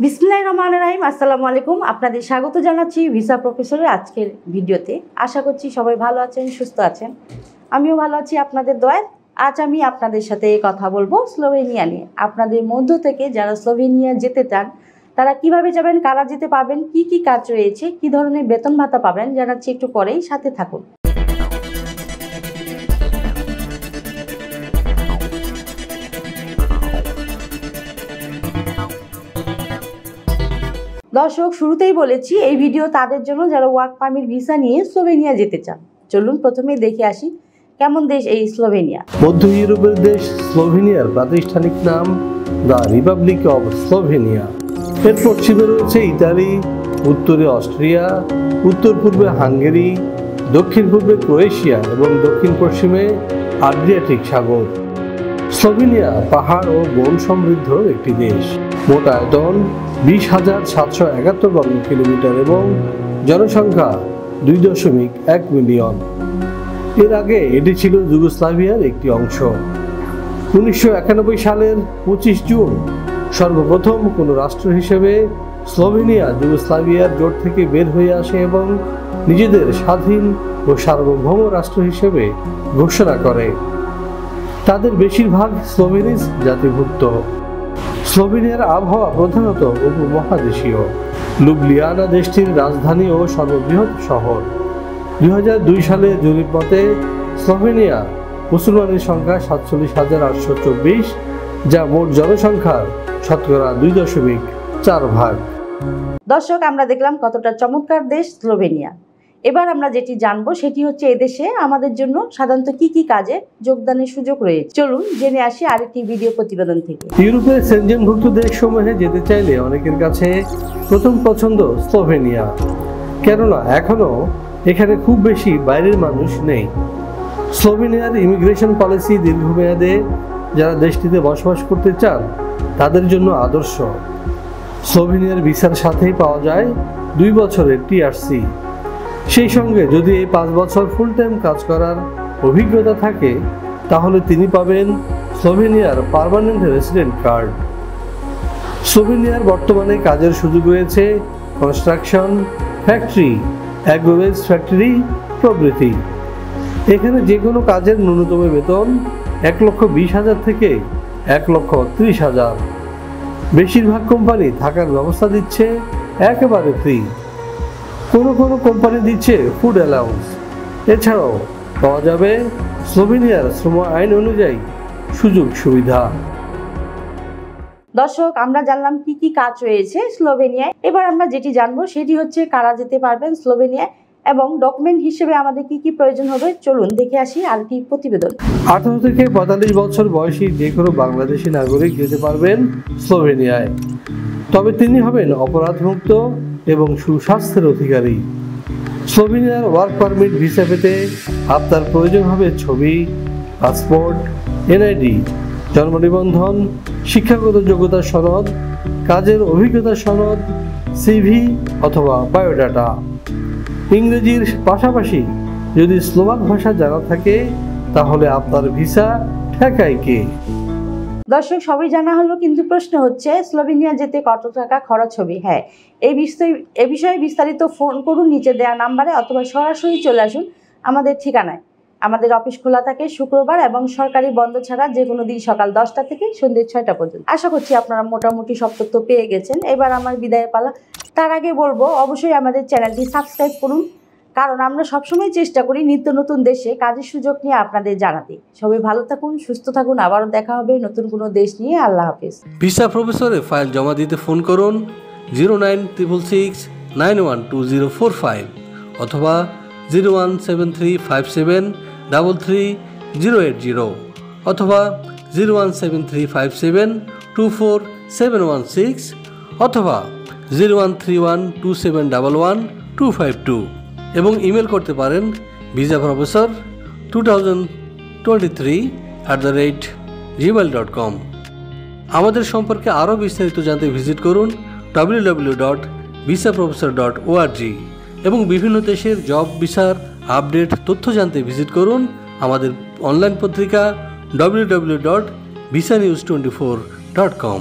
বিসমিল্লাহির রহমানির রহিম। আসসালামু আলাইকুম। আপনাদের স্বাগত জানাচ্ছি ভিসা প্রফেসরের আজকের ভিডিওতে। আশা করছি সবাই ভালো আছেন, সুস্থ আছেন। আমিও ভালো আছি আপনাদের দয়ায়। আজ আমি আপনাদের সাথে কথা বলবো স্লোভেনিয়া নিয়ে। আপনাদের মধ্য থেকে যারা স্লোভেনিয়া যেতে চান তারা কিভাবে যাবেন, কারা যেতে পারবেন, কি কি কাজ রয়েছে, কি ধরনের বেতন ভাতা পাবেন জানাচ্ছি একটু পরেই, সাথে থাকুন। দর্শক, শুরুতেই বলেছি এই ভিডিও তাদের জন্য যারা ওয়ার্ক পারমিট ভিসা নিয়ে স্লোভেনিয়া যেতে চান। চলুন প্রথমে দেখে আসি কেমন দেশ এই স্লোভেনিয়া। মধ্য ইউরোপের দেশ স্লোভেনিয়ার প্রাতিষ্ঠানিক নাম দ্য রিপাবলিক অব স্লোভেনিয়া। এর পশ্চিমে রয়েছে ইতালি, উত্তরে অস্ট্রিয়া, উত্তর পূর্বে হাঙ্গেরি, দক্ষিণ পূর্বে ক্রোয়েশিয়া এবং দক্ষিণ পশ্চিমে আড্রিয়াটিক সাগর। স্লোভেনিয়া পাহাড় ও বন সমৃদ্ধ একটি দেশ। মোট আয়তন 20,771 বর্গ কিলোমিটার এবং জনসংখ্যা 2.1 মিলিয়ন। এর আগে এটি ছিল যুগোস্লাভিয়ার একটি অংশ। 1991 সালের 25 জুন সর্বপ্রথম কোনো রাষ্ট্র হিসেবে স্লোভেনিয়া যুগোস্লাভিয়ার জোট থেকে বের হয়ে আসে এবং নিজেদের স্বাধীন ও সার্বভৌম রাষ্ট্র হিসেবে ঘোষণা করে। তাদের বেশিরভাগ স্লোভেনিজ জাতিভুক্ত। স্লোভেনিয়ার আবহাওয়া প্রধানত উপমহাদেশীয়। লুবলিয়ানা দেশটির রাজধানী ও সর্ববৃহৎ শহর। 2002 সালে জরিপ মতে স্লোভেনিয়া মুসলমানের সংখ্যা 47,824, যা মোট জনসংখ্যার শতকরা 2.4 ভাগ। দর্শক, আমরা দেখলাম কতটা চমৎকার দেশ স্লোভেনিয়া। এবার আমরা যেটি জানবো সেটি হচ্ছে এদেশে আমাদের জন্য সাধারণত কি কি কাজে যোগদানের সুযোগ রয়েছে। চলুন জেনে আসি আরেকটি ভিডিও প্রতিবেদন থেকে। ইউরোপের সেনজেনভুক্ত দেশসমূহে যেতে চাইলে অনেকের কাছে প্রথম পছন্দ স্লোভেনিয়া, কেননা এখনো এখানে খুব বেশি বাইরের মানুষ নেই। স্লোভেনিয়ার ইমিগ্রেশন পলিসি দীর্ঘমেয়াদে যারা দেশটিতে বসবাস করতে চান তাদের জন্য আদর্শ। স্লোভেনিয়ার ভিসার সাথেই পাওয়া যায় 2 বছরের টিআরসি। সেই সঙ্গে যদি এই 5 বছর ফুল টাইম কাজ করার অভিজ্ঞতা থাকে তাহলে তিনি পাবেন স্লোভেনিয়ার পার্মানেন্ট রেসিডেন্ট কার্ড। স্লোভেনিয়ার বর্তমানে কাজের সুযোগ রয়েছে কনস্ট্রাকশন, ফ্যাক্টরি, অ্যাগ্রোওয়েজ ফ্যাক্টরি প্রভৃতি। এখানে যে কোনো কাজের ন্যূনতম বেতন 1,20,000 থেকে 1,30,000। বেশিরভাগ কোম্পানি থাকার ব্যবস্থা দিচ্ছে একেবারে ফ্রি। কোনো কোনো কোম্পানি দিচ্ছে ফুড অ্যালাউন্স। এছাড়াও পাওয়া যাবে স্লোভেনিয়ার শ্রম আইন অনুযায়ী সুযোগ সুবিধা। দর্শক, আমরা জানলাম কি কি কাজ রয়েছে স্লোভেনিয়ায়। এবার আমরা যেটি জানবো সেটি হচ্ছে কারা যেতে পারবেন স্লোভেনিয়ায় এবং ডকুমেন্ট হিসেবে আমাদের কি কি প্রয়োজন হবে। চলুন দেখে আসি আরেকটি প্রতিবেদন। 18 থেকে 45 বছর বয়সী যে কোনো বাংলাদেশি নাগরিক যেতে পারবেন স্লোভেনিয়ায়, তবে তিনি হবেন অপরাধমুক্ত এবং সুস্বাস্থ্যের অধিকারী। স্লোভেনিয়ার ওয়ার্ক পারমিট ভিসা পেতে আপনার প্রয়োজন হবে ছবি, পাসপোর্ট, এনআইডি, জন্ম নিবন্ধন, শিক্ষাগত যোগ্যতার সনদ, কাজের অভিজ্ঞতার সনদ, সিভি অথবা বায়োডাটা। ইংরেজির পাশাপাশি যদি স্লোভাক ভাষা জানা থাকে তাহলে আপনার ভিসা ঠেকায় কে? দর্শক, সবই জানা হলো, কিন্তু প্রশ্ন হচ্ছে স্লোভেনিয়া যেতে কত টাকা খরচ হবে। হ্যাঁ, এই বিষয়ে বিস্তারিত ফোন করুন নিচে দেওয়া নাম্বারে অথবা সরাসরি চলে আসুন আমাদের ঠিকানায়। আমাদের অফিস খোলা থাকে শুক্রবার এবং সরকারি বন্ধ ছাড়া যে কোনো দিন সকাল 10টা থেকে সন্ধ্যে 6টা পর্যন্ত। আশা করছি আপনারা মোটামুটি সব তথ্য পেয়ে গেছেন। এবার আমার বিদায়ের পালা। তার আগে বলবো অবশ্যই আমাদের চ্যানেলটি সাবস্ক্রাইব করুন, কারণ আমরা সবসময় চেষ্টা করি নিত্য নতুন দেশে কাজের সুযোগ নিয়ে আপনাদের জানাতে। সবাই ভালো থাকুন, সুস্থ থাকুন। আবারও দেখা হবে নতুন কোনো দেশ নিয়ে। আল্লাহ হাফেজ। ভিসা প্রফেসরে ফাইল জমা দিতে ফোন করুন 09666 912045 অথবা 01735733080 অথবা 01735724716 অথবা 013127112252 এবং ইমেল করতে পারেন visaprofessor2023@gmail.com। আমাদের সম্পর্কে আরও বিস্তারিত জানতে ভিজিট করুন www.visaprofessor.org এবং বিভিন্ন দেশের জব ভিসার আপডেট তথ্য জানতে ভিজিট করুন আমাদের অনলাইন পত্রিকা www.visanews24.com।